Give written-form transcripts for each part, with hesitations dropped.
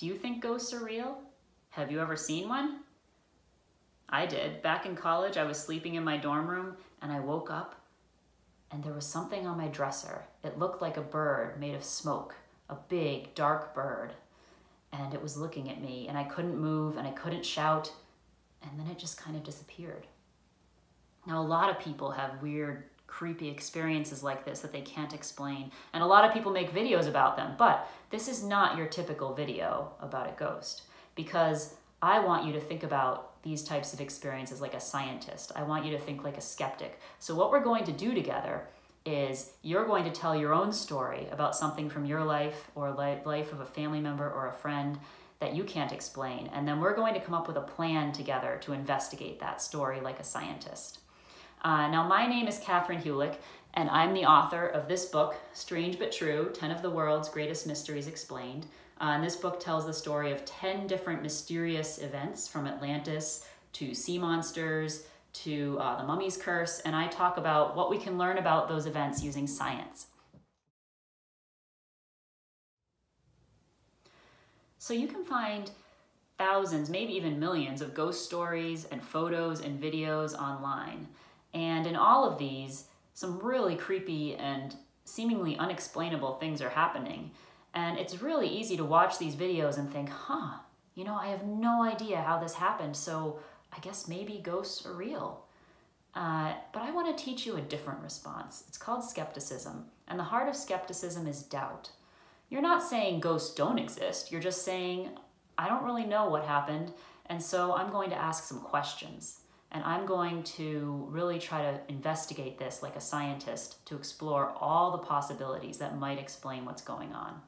Do you think ghosts are real? Have you ever seen one? I did. Back in college, I was sleeping in my dorm room and I woke up and there was something on my dresser. It looked like a bird made of smoke, a big, dark bird. And it was looking at me and I couldn't move and I couldn't shout, and then it just kind of disappeared. Now, a lot of people have weird, creepy experiences like this that they can't explain, and a lot of people make videos about them, but this is not your typical video about a ghost, because I want you to think about these types of experiences like a scientist. I want you to think like a skeptic. So what we're going to do together is you're going to tell your own story about something from your life or life of a family member or a friend that you can't explain. And then we're going to come up with a plan together to investigate that story like a scientist. Now, my name is Catherine Hulick, and I'm the author of this book, Strange But True, 10 of the World's Greatest Mysteries Explained. And this book tells the story of 10 different mysterious events, from Atlantis to sea monsters to the mummy's curse, and I talk about what we can learn about those events using science. So you can find thousands, maybe even millions of ghost stories and photos and videos online. And in all of these, some really creepy and seemingly unexplainable things are happening. And it's really easy to watch these videos and think, I have no idea how this happened, so I guess maybe ghosts are real. But I want to teach you a different response. It's called skepticism, and the heart of skepticism is doubt. You're not saying ghosts don't exist, you're just saying, I don't really know what happened, and so I'm going to ask some questions. And I'm going to really try to investigate this like a scientist to explore all the possibilities that might explain what's going on.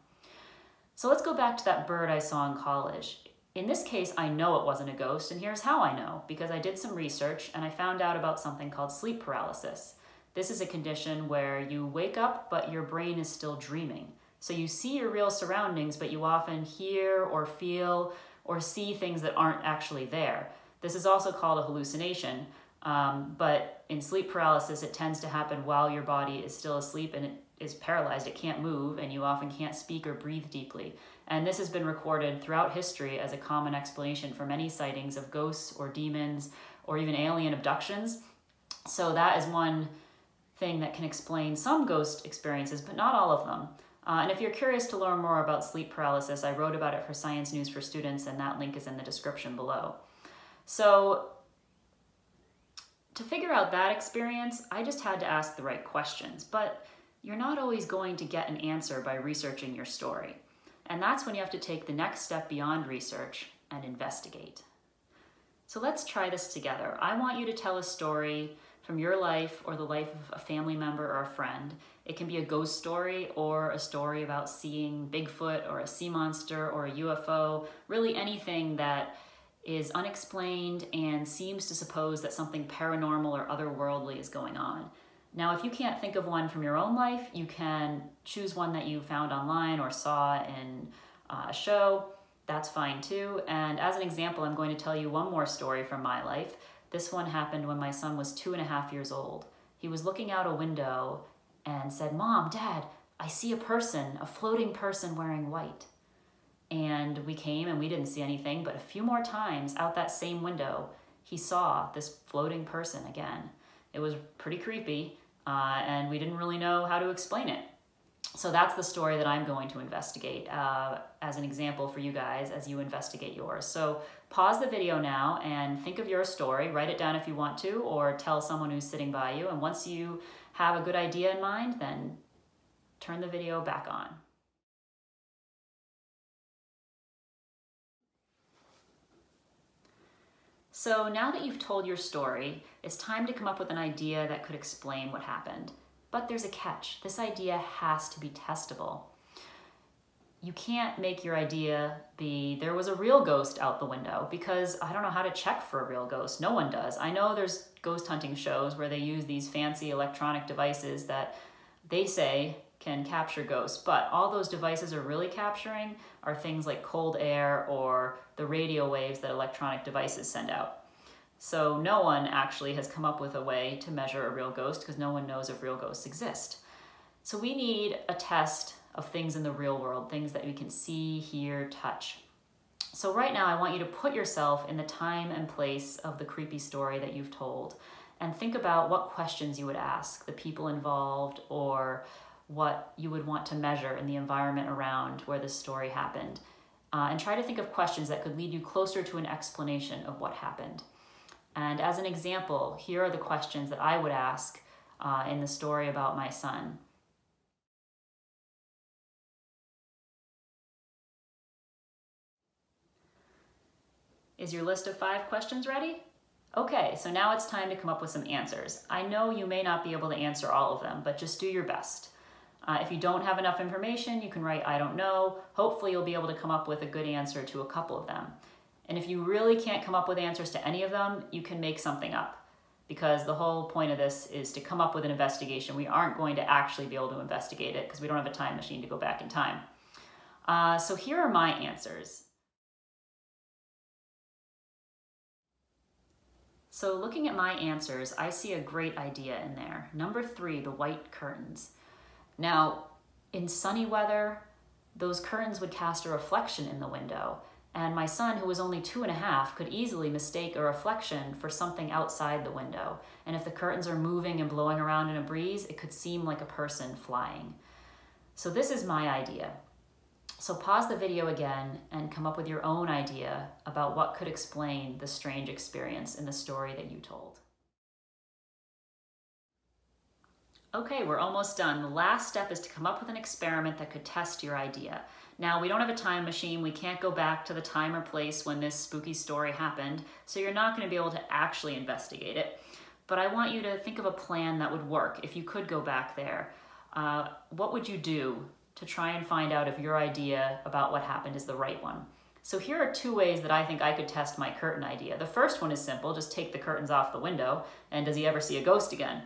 So let's go back to that bird I saw in college. In this case, I know it wasn't a ghost, and here's how I know, because I did some research and I found out about something called sleep paralysis. This is a condition where you wake up, but your brain is still dreaming. So you see your real surroundings, but you often hear or feel or see things that aren't actually there. This is also called a hallucination, but in sleep paralysis, it tends to happen while your body is still asleep and it is paralyzed. It can't move, and you often can't speak or breathe deeply. And this has been recorded throughout history as a common explanation for many sightings of ghosts or demons or even alien abductions. So that is one thing that can explain some ghost experiences, but not all of them. And if you're curious to learn more about sleep paralysis, I wrote about it for Science News for Students, and that link is in the description below. So to figure out that experience, I just had to ask the right questions, but you're not always going to get an answer by researching your story. And that's when you have to take the next step beyond research and investigate. So let's try this together. I want you to tell a story from your life or the life of a family member or a friend. It can be a ghost story or a story about seeing Bigfoot or a sea monster or a UFO, really anything that is unexplained and seems to suppose that something paranormal or otherworldly is going on. Now, if you can't think of one from your own life, you can choose one that you found online or saw in a show. That's fine too. And as an example, I'm going to tell you one more story from my life. This one happened when my son was 2.5 years old. He was looking out a window and said, "Mom, Dad, I see a person, a floating person wearing white." And we came and we didn't see anything, but a few more times out that same window, he saw this floating person again. It was pretty creepy, and we didn't really know how to explain it. So that's the story that I'm going to investigate as an example for you guys as you investigate yours. So pause the video now and think of your story. Write it down if you want to, or tell someone who's sitting by you. And once you have a good idea in mind, then turn the video back on. So now that you've told your story, it's time to come up with an idea that could explain what happened. But there's a catch. This idea has to be testable. You can't make your idea be, there was a real ghost out the window, because I don't know how to check for a real ghost. No one does. I know there's ghost hunting shows where they use these fancy electronic devices that they say can capture ghosts, but all those devices are really capturing are things like cold air or the radio waves that electronic devices send out. So no one actually has come up with a way to measure a real ghost, because no one knows if real ghosts exist. So we need a test of things in the real world, things that we can see, hear, touch. So right now I want you to put yourself in the time and place of the creepy story that you've told and think about what questions you would ask the people involved or what you would want to measure in the environment around where this story happened. And try to think of questions that could lead you closer to an explanation of what happened. And as an example, here are the questions that I would ask in the story about my son. Is your list of 5 questions ready? Okay, so now it's time to come up with some answers. I know you may not be able to answer all of them, but just do your best. If you don't have enough information, you can write, I don't know. Hopefully you'll be able to come up with a good answer to a couple of them. And if you really can't come up with answers to any of them, you can make something up. Because the whole point of this is to come up with an investigation. We aren't going to actually be able to investigate it because we don't have a time machine to go back in time. So here are my answers. So looking at my answers, I see a great idea in there. Number 3, the white curtains. Now, in sunny weather, those curtains would cast a reflection in the window, and my son, who was only 2.5, could easily mistake a reflection for something outside the window. And if the curtains are moving and blowing around in a breeze, it could seem like a person flying. So this is my idea. So pause the video again and come up with your own idea about what could explain the strange experience in the story that you told. Okay, we're almost done. The last step is to come up with an experiment that could test your idea. Now, we don't have a time machine. We can't go back to the time or place when this spooky story happened, so you're not going to be able to actually investigate it. But I want you to think of a plan that would work if you could go back there. What would you do to try and find out if your idea about what happened is the right one? So here are 2 ways that I think I could test my curtain idea. The first one is simple, just take the curtains off the window, and does he ever see a ghost again?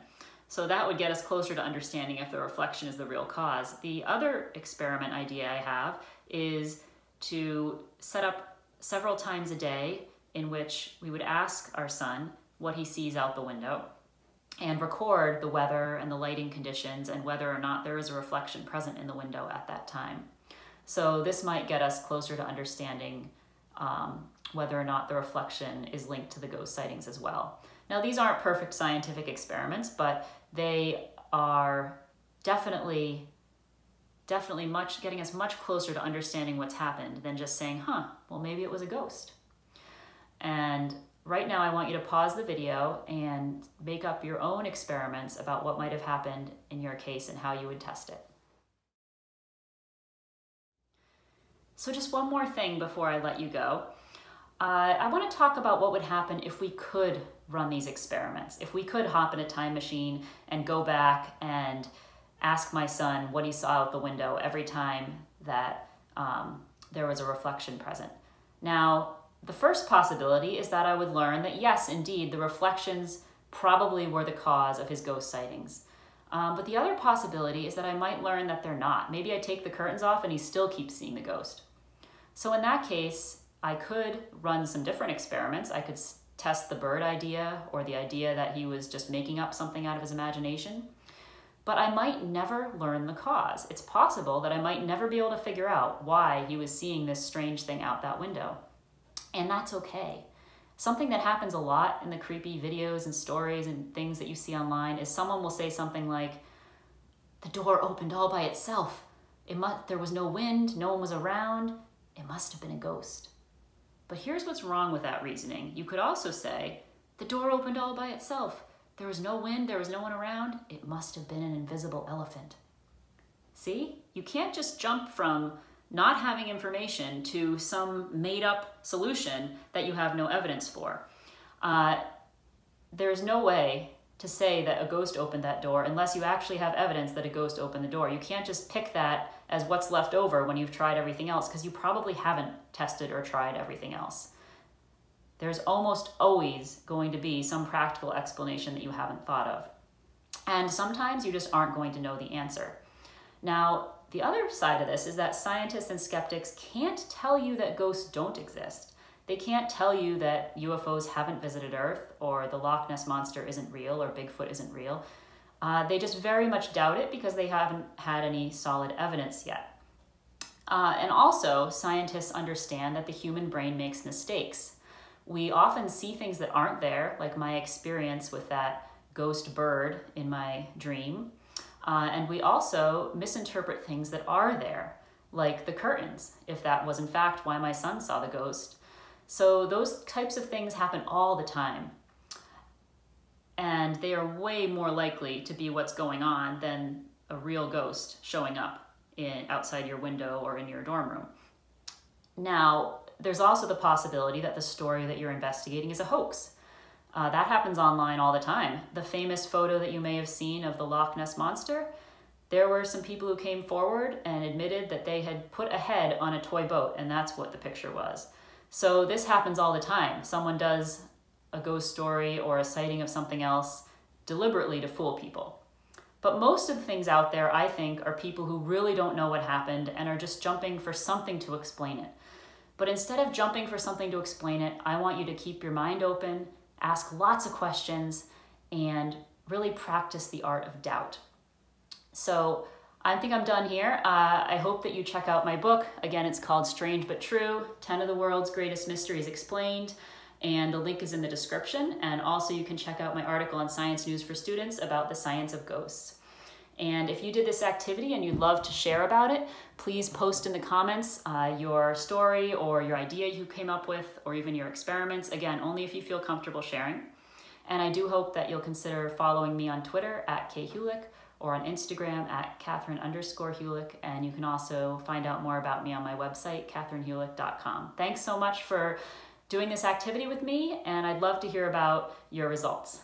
So that would get us closer to understanding if the reflection is the real cause. The other experiment idea I have is to set up several times a day in which we would ask our son what he sees out the window and record the weather and the lighting conditions and whether or not there is a reflection present in the window at that time. So this might get us closer to understanding whether or not the reflection is linked to the ghost sightings as well. Now, these aren't perfect scientific experiments, but they are definitely getting us much closer to understanding what's happened than just saying, well, maybe it was a ghost. And right now I want you to pause the video and make up your own experiments about what might have happened in your case and how you would test it. So just one more thing before I let you go. I want to talk about what would happen if we could run these experiments. If we could hop in a time machine and go back and ask my son what he saw out the window every time that there was a reflection present. Now, the first possibility is that I would learn that yes, indeed, the reflections probably were the cause of his ghost sightings. But the other possibility is that I might learn that they're not. Maybe I take the curtains off and he still keeps seeing the ghost. So in that case, I could run some different experiments. I could test the bird idea or the idea that he was just making up something out of his imagination. But I might never learn the cause. It's possible that I might never be able to figure out why he was seeing this strange thing out that window. And that's okay. Something that happens a lot in the creepy videos and stories and things that you see online is someone will say something like, the door opened all by itself. There was no wind, no one was around. It must have been a ghost. But here's what's wrong with that reasoning. You could also say, the door opened all by itself. There was no wind, there was no one around. It must have been an invisible elephant. See? You can't just jump from not having information to some made-up solution that you have no evidence for. There's no way to say that a ghost opened that door unless you actually have evidence that a ghost opened the door. You can't just pick that as what's left over when you've tried everything else, because you probably haven't tested or tried everything else. There's almost always going to be some practical explanation that you haven't thought of. And sometimes you just aren't going to know the answer. Now, the other side of this is that scientists and skeptics can't tell you that ghosts don't exist. They can't tell you that UFOs haven't visited Earth or the Loch Ness Monster isn't real or Bigfoot isn't real. They just very much doubt it because they haven't had any solid evidence yet. And also, scientists understand that the human brain makes mistakes. We often see things that aren't there, like my experience with that ghost bird in my dream. And we also misinterpret things that are there, like the curtains, if that was in fact why my son saw the ghost. So those types of things happen all the time. And they are way more likely to be what's going on than a real ghost showing up outside your window or in your dorm room. Now, there's also the possibility that the story that you're investigating is a hoax. That happens online all the time. The famous photo that you may have seen of the Loch Ness Monster, there were some people who came forward and admitted that they had put a head on a toy boat, and that's what the picture was. So this happens all the time. Someone does a ghost story or a sighting of something else deliberately to fool people. But most of the things out there, I think, are people who really don't know what happened and are just jumping for something to explain it. But instead of jumping for something to explain it, I want you to keep your mind open, ask lots of questions, and really practice the art of doubt. So I think I'm done here. I hope that you check out my book. Again, it's called Strange But True, 10 of the World's Greatest Mysteries Explained. And the link is in the description. And also you can check out my article on Science News for Students about the science of ghosts. And if you did this activity and you'd love to share about it, please post in the comments your story or your idea you came up with, or even your experiments. Again, only if you feel comfortable sharing. And I do hope that you'll consider following me on Twitter @KHulick or on Instagram @Catherine_Hulick. And you can also find out more about me on my website, catherinehulick.com. Thanks so much for doing this activity with me, and I'd love to hear about your results.